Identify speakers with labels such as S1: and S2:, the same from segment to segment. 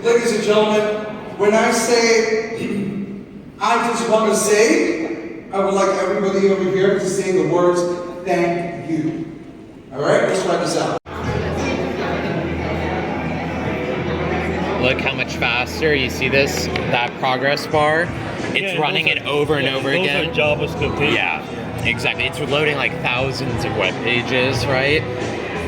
S1: ladies and gentlemen, when I say, I just want to say, I would like everybody over here to say the words, thank you. All right, let's try this out.
S2: Look how much faster, you see this, that progress bar? It's running it over and over again.
S3: Those are JavaScript pages.
S2: Yeah, exactly. It's loading like thousands of web pages, right?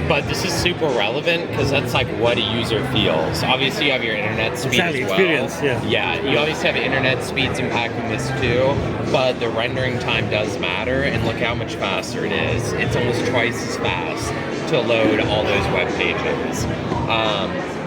S2: But this is super relevant because that's like what a user feels. Obviously you have your internet speed as well.
S3: Experience, yeah.
S2: Yeah, you obviously have internet speeds impacting this too, but the rendering time does matter, and look how much faster it is. It's almost twice as fast to load all those web pages.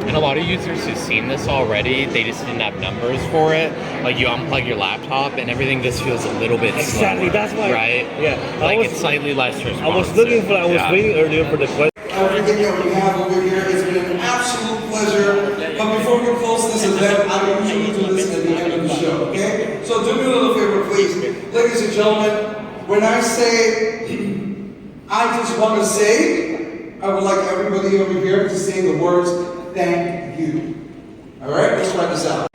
S2: And a lot of users who've seen this already, they just didn't have numbers for it. Like you unplug your laptop and everything just feels a little bit
S3: Exactly,
S2: slower,
S3: that's why.
S2: right?
S3: Yeah.
S2: Like it's slightly less responsive.
S3: I was looking for, I was waiting earlier for the question.
S1: Everything that we have over here, it's been an absolute pleasure. But before we close this event, I usually do this at the end of the show, okay? So do me a little favor, please. Ladies and gentlemen, when I say, I just want to say, I would like everybody over here to say the words, thank you. All right, let's try this out.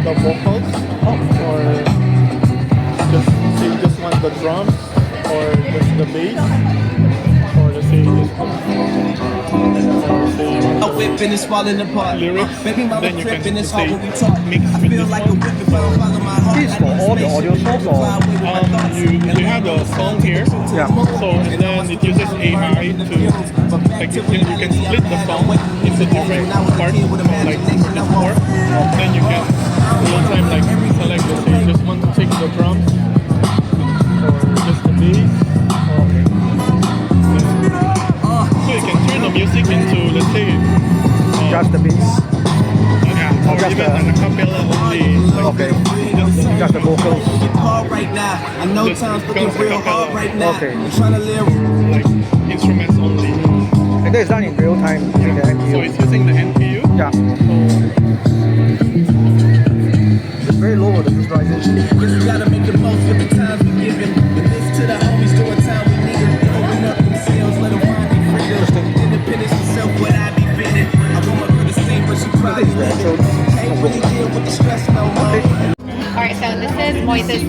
S4: the vocals, or you just want the drums, or just the bass, or let's say
S5: a whip and it's falling apart.
S4: Lyrics,
S5: baby mama
S4: then you can
S5: tripping, it's hard when we
S4: say
S5: talk.
S4: mix
S5: I
S4: with
S5: feel
S4: this
S5: like a
S4: one.
S5: whip if I don't follow my heart.
S6: This is for all the audio source, or
S4: You have the song here,
S6: Yeah.
S4: so and then it uses AI to like you can split the song into different parts from like this part. Then you can real time like select this. So you just want to take the drums or just the bass. So you can turn the music into, let's say,
S6: just the bass,
S4: yeah, or
S6: just
S4: even
S6: the-
S4: an acapella only. Like
S6: okay,
S4: just
S6: just the vocals.
S5: Hard right now. I know
S4: Just
S5: times looking
S4: goes
S5: real
S4: acapella.
S5: hard right now.
S6: Okay.
S5: I'm trying to live.
S4: like instruments only.
S6: And that is done in real time in the
S4: So
S6: NPU.
S4: it's using the NPU.
S6: Yeah, it's very low the visualization.
S5: Just gotta make the most of the times we give it. And listen to the homies doing time we need it.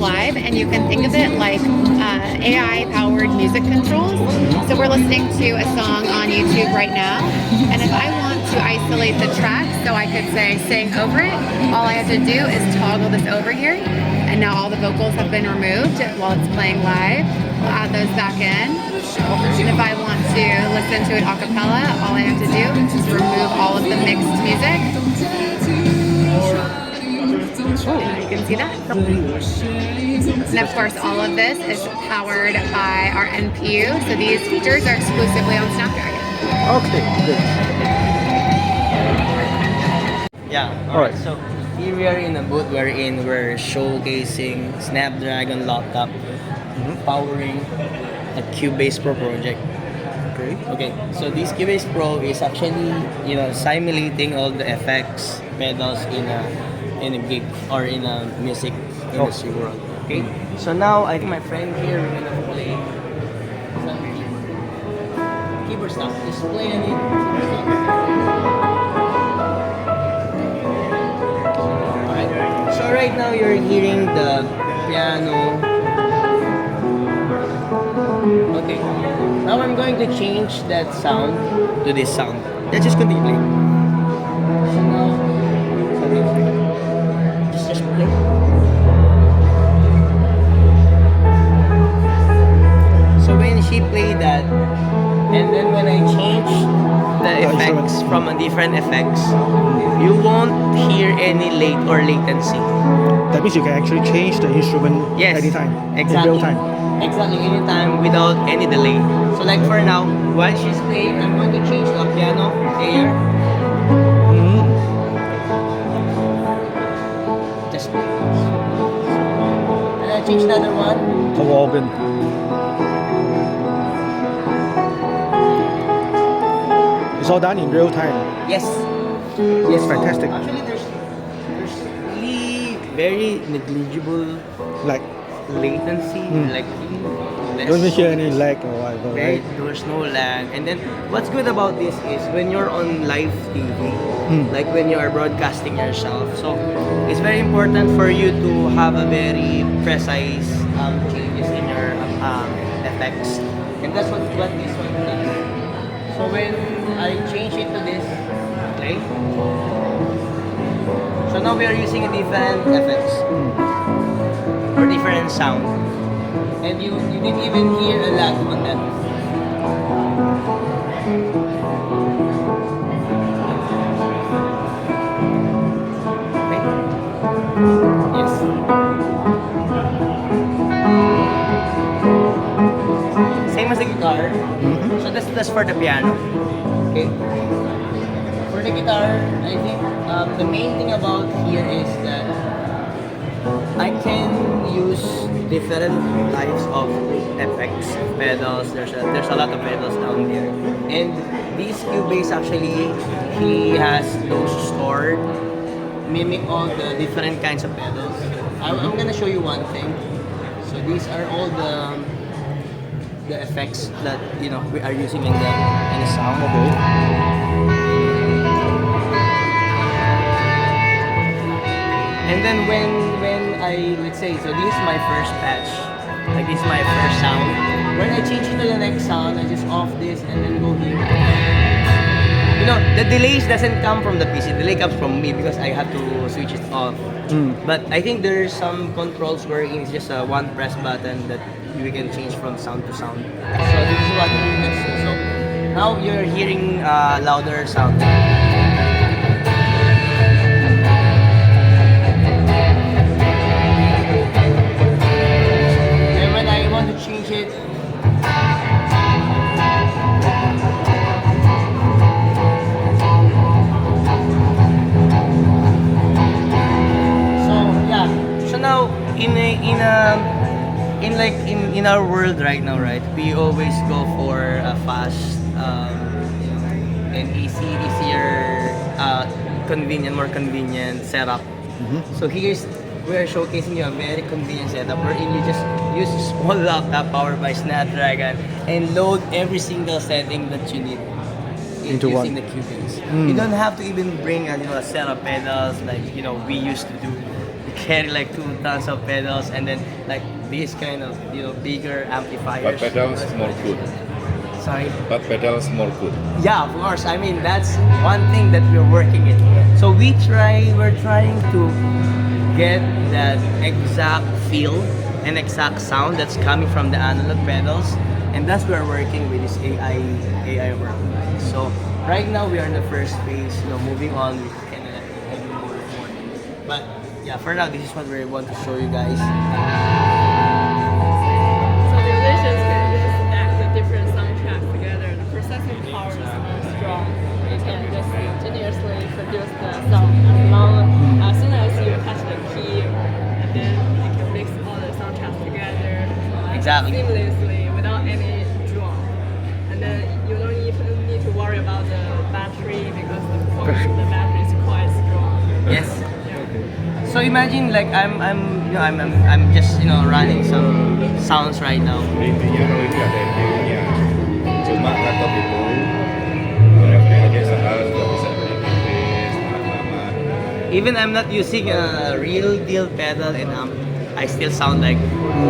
S7: live, and you can think of it like AI-powered music controls. So we're listening to a song on YouTube right now, and if I want to isolate the track so I could say sing over it, all I have to do is toggle this over here, and now all the vocals have been removed while it's playing live. We'll add those back in. And if I want to listen to it a cappella, all I have to do is remove all of the mixed music. And you can see that. And of course, all of this is powered by our NPU. So these features are exclusively on Snapdragon.
S6: Okay, good.
S8: Yeah.
S6: All right.
S8: So here we are in a booth wherein we're showcasing Snapdragon laptop powering a Cubase Pro project.
S6: Okay.
S8: Okay. So this Cubase Pro is actually simulating all the effects pedals in a gig or in a music industry world. Okay. So now I think my friend here we're gonna play some keyboard stuff. Just play any keyboard stuff. Alright. So right now you're hearing the piano. Okay. Now I'm going to change that sound to this sound. Let's just continue playing. So now, just play. So when she played that, and then when I change the effects from a different effects, you won't hear any latency.
S6: That means you can actually change the instrument anytime,
S8: exactly.
S6: in real time.
S8: Exactly, anytime without any delay. So like for now, while she's playing, I'm going to change the piano air. Just play. And I change the other one.
S6: The organ. It's all done in real time.
S8: Yes.
S6: Yes, fantastic.
S8: Actually, there's really very negligible
S6: Like,
S8: latency, like less.
S6: don't even hear any lag or whatever, right?
S8: There's no lag. And then what's good about this is when you're on live TV, like when you are broadcasting yourself, so it's very important for you to have a very precise changes in your effects. And that's what this one does. So when I change it to this, okay? So now we are using a different effects or different sound. And you didn't even hear a lag on that. Okay? Yes. Same as the guitar. So that's for the piano. Okay? For the guitar, I think the main thing about here is that I can use different types of effects, pedals. There's a lot of pedals down there, and this Cubase actually he has those stored, mimic all the different kinds of pedals. I'm gonna show you one thing. So these are all the effects that we are using in the sound. And then when I let's say, so this is my first patch, like this is my first sound. When I change it to the next sound, I just off this and then go here. The delays doesn't come from the PC. The delay comes from me because I have to switch it off. But I think there's some controls where it's just a one press button that we can change from sound to sound. So this is what we can see. So now you're hearing louder sound. Change it. So yeah. So now in our world right now, right? We always go for a fast and easier, more convenient setup. So we're showcasing you a very convenient setup wherein you just use a small laptop powered by Snapdragon and load every single setting that you need
S6: Into
S8: using
S6: one.
S8: the Cubase. You don't have to even bring a set of pedals like we used to do. You carry like 2 tons of pedals and then like this kind of bigger amplifiers.
S9: But pedals more good.
S8: Sorry.
S9: But pedals more good.
S8: Yeah, of course. I mean, that's one thing that we're working in. So we're trying to get that exact feel and exact sound that's coming from the analog pedals, and that's where we're working with this AI workbench. So right now we are in the first phase. Moving on, we can have more. But yeah, for now, this is what we want to show you guys.
S10: So the musicians can just act the different soundtracks together. The processing power is strong. You can just continuously produce the sound as soon as you touch the key, and then you can mix all the soundtracks together seamlessly without any drum. And then you don't even need to worry about the battery because the battery is quite strong.
S8: Yes. So imagine like I'm just running some sounds right now.
S9: Intinya kalau ini ada NPU-nya. Cuma laptop itu grafik salah sudah bisa berinterface lama-lama.
S8: Even I'm not using a real deal pedal and I still sound like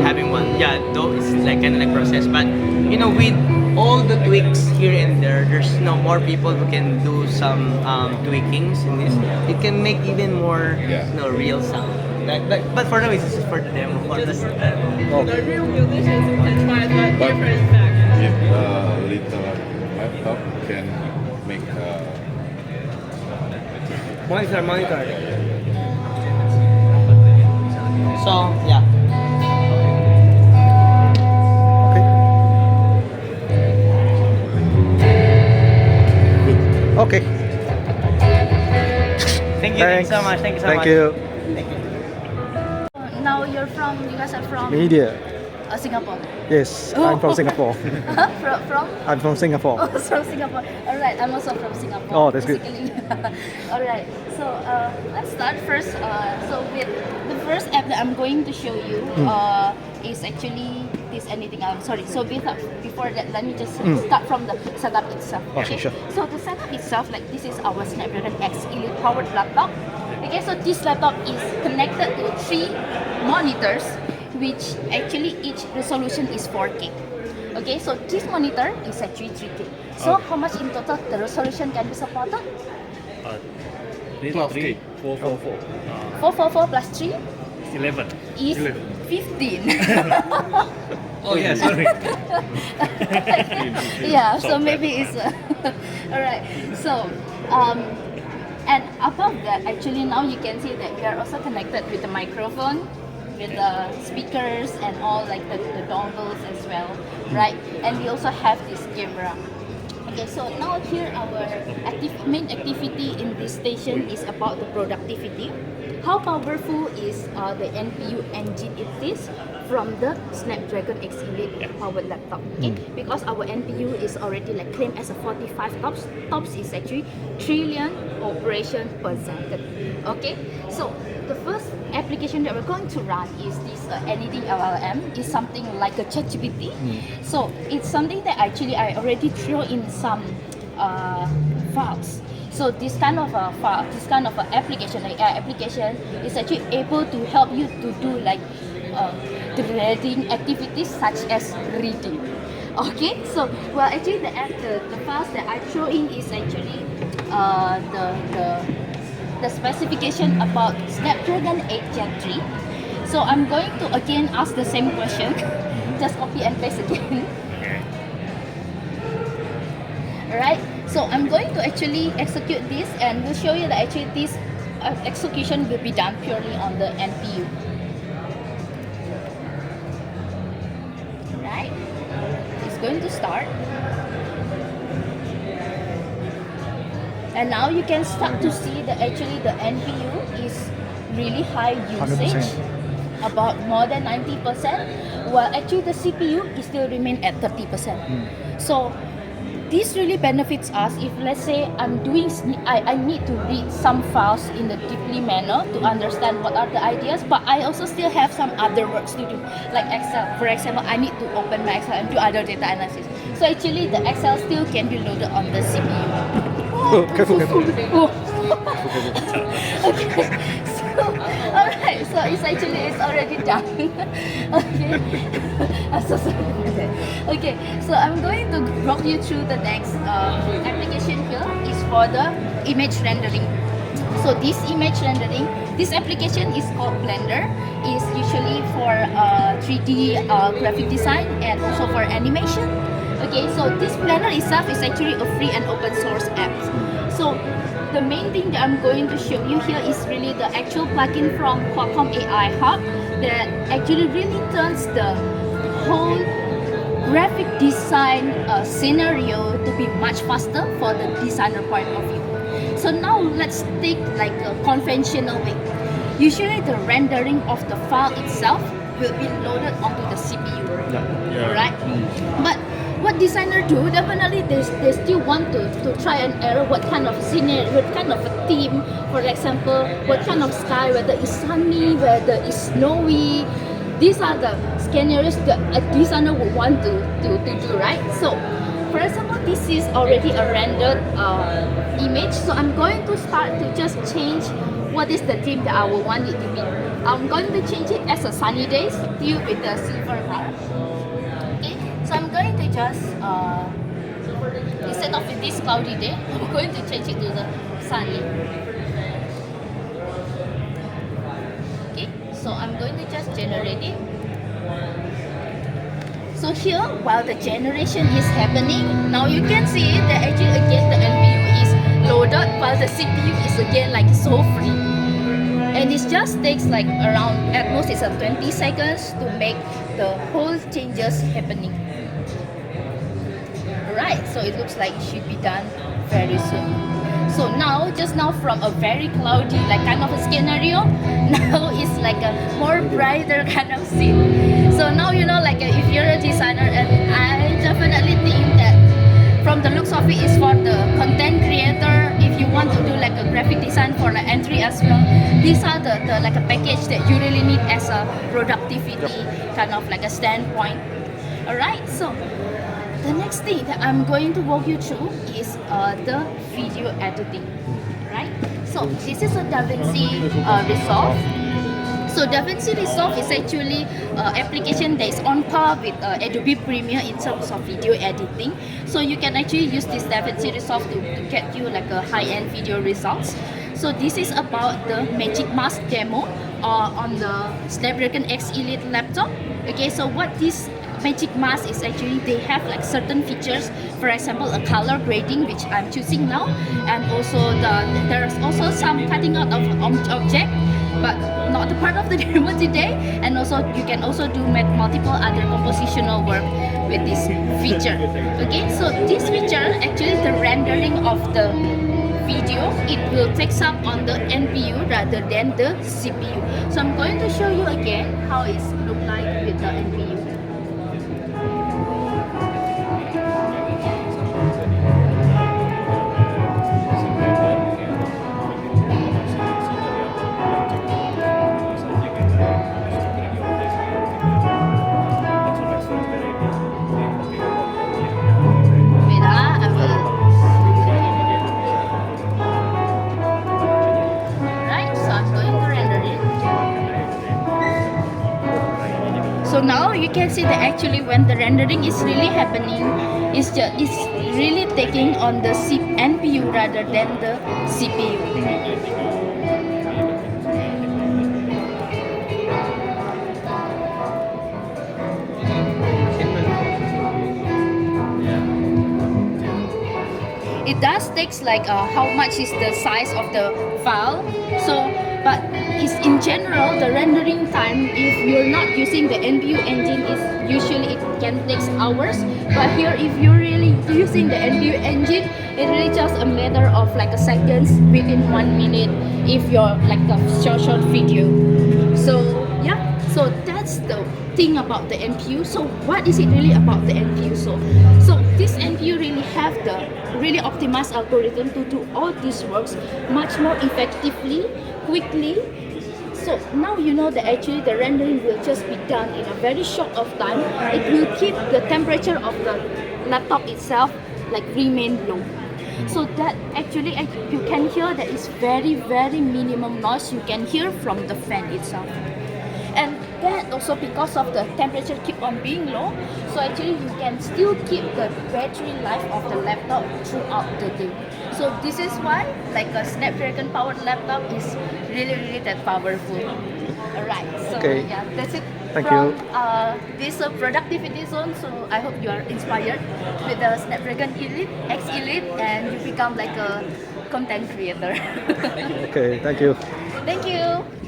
S8: having one. Yeah, though it's like kind of like process, but with all the tweaks here and there, there's more people who can do some tweakings in this. It can make even more real sound. But for now, it's just for the demo.
S10: The real musicians can try the different effects.
S9: If a little laptop can make
S8: Monitor. So yeah.
S6: Okay.
S8: Thank you so much. Thank you so much.
S6: Thank you.
S11: Now you guys are from
S6: Media.
S11: Singapore.
S6: Yes, I'm from Singapore.
S11: From?
S6: I'm from Singapore.
S11: Oh, from Singapore. Alright, I'm also from Singapore.
S6: Oh, that's good.
S11: Alright, so let's start first. So with the first app that I'm going to show you is actually this anything else. Sorry. So before that, let me just start from the setup itself.
S6: Okay, sure.
S11: So the setup itself, like this is our Snapdragon X Elite powered laptop. Okay, so this laptop is connected to 3 monitors, which actually each resolution is 4K. Okay, so this monitor is actually 3K. So how much in total the resolution can be supported?
S3: 3, 444.
S11: 444 plus 3
S3: 11.
S11: is 15.
S3: Oh yeah, sorry.
S11: Yeah, so maybe it's alright. So and above that, actually now you can see that we are also connected with the microphone, with the speakers and all like the dongles as well, right? And we also have this camera. Okay, so now here our main activity in this station is about the productivity. How powerful is the NPU engine it is from the Snapdragon X Elite powered laptop? Okay, because our NPU is already like claimed as a 45 tops. Tops is actually trillion operation per second. Okay, so the first application that we're going to run is this anything LLM. Is something like a ChatGPT. So it's something that actually I already throw in some files. So this kind of a file, this kind of a application, like application, is actually able to help you to do like the reading activities such as reading. Okay, so well actually the files that I throw in is actually the specification about Snapdragon 8 Gen 3. So I'm going to again ask the same question, just copy and paste again. Alright, so I'm going to actually execute this and we'll show you that actually this execution will be done purely on the NPU. Alright, it's going to start. And now you can start to see that actually the NPU is really high usage,
S6: 100%.
S11: about more than 90%, while actually the CPU is still remain at 30%. So this really benefits us if let's say I need to read some files in a deeply manner to understand what are the ideas, but I also still have some other works to do, like Excel. For example, I need to open my Excel and do other data analysis. So actually the Excel still can be loaded on the CPU.
S6: Oh, careful.
S11: Oh. Okay. Alright, so it's already done. Okay. I'm so sorry. Okay, so I'm going to walk you through the next application here is for the image rendering. So this image rendering, this application is called Blender. Is usually for 3D graphic design and also for animation. Okay, so this Blender itself is actually a free and open source app. So the main thing that I'm going to show you here is really the actual plugin from Qualcomm AI Hub that actually really turns the whole graphic design scenario to be much faster for the designer point of view. So now let's take like a conventional way. Usually the rendering of the file itself will be loaded onto the CPU, right? But what designer do, definitely they still want to try and error what kind of scenario, what kind of a theme, for example, what kind of sky, whether it's sunny, whether it's snowy. These are the scenarios that a designer would want to do, right? So, for example, this is already a rendered image. So I'm going to start to just change what is the theme that I would want it to be. I'm going to change it as a sunny day, still with the silver bar. Okay, so I'm going to just, instead of this cloudy day, I'm going to change it to the sunny. Okay, so I'm going to just generate it. So here, while the generation is happening, now you can see that actually again the NPU is loaded while the CPU is again like so free. And it just takes like around, at most it's 20 seconds to make the whole changes happening. Right, so it looks like it should be done very soon. So now, just now from a very cloudy like kind of a scenario, now it's like a more brighter kind of scene. So now you know, like if you're a designer, and I definitely think that from the looks of it is for the content creator. If you want to do like a graphic design for like entry as well, these are the like a package that you really need as a productivity kind of like a standpoint. Alright, so the next thing that I'm going to walk you through is the video editing, right? So this is a DaVinci Resolve. So DaVinci Resolve is actually an application that is on par with Adobe Premiere in terms of video editing. So you can actually use this DaVinci Resolve to get you like a high-end video results. So this is about the Magic Mask demo on the Snapdragon X Elite laptop. Okay, so what this Magic Mask is actually, they have like certain features, for example a color grading, which I'm choosing now, and also there's also some cutting out of object, but not a part of the demo today. And also you can also do multiple other compositional work with this feature. Okay, so this feature actually the rendering of the video, it will take up on the NPU rather than the CPU. So I'm going to show you again how it looks like with the NPU. So now you can see that actually when the rendering is really happening, it's really taking on the NPU rather than the CPU. It does takes like how much is the size of the file. So, but it's in general the rendering time, if you're not using the NPU engine, is usually it can take hours. But here, if you're really using the NPU engine, it really just a matter of like a seconds, within 1 minute, if you're like a short video. So yeah, so that's the thing about the NPU. So what is it really about the NPU? So this NPU really have the really optimized algorithm to do all these works much more effectively, quickly. So now you know that actually the rendering will just be done in a very short of time. It will keep the temperature of the laptop itself like remain low. So that actually you can hear that it's very minimum noise you can hear from the fan itself. And that also because of the temperature keep on being low, so actually you can still keep the battery life of the laptop throughout the day. So this is why like a Snapdragon powered laptop is really that powerful. Alright, so
S6: Okay.
S11: yeah, that's it
S6: Thank
S11: from
S6: you.
S11: this productivity zone. So I hope you are inspired with the Snapdragon Elite, X Elite, and you become like a content creator.
S6: Okay, thank you.
S11: Thank you.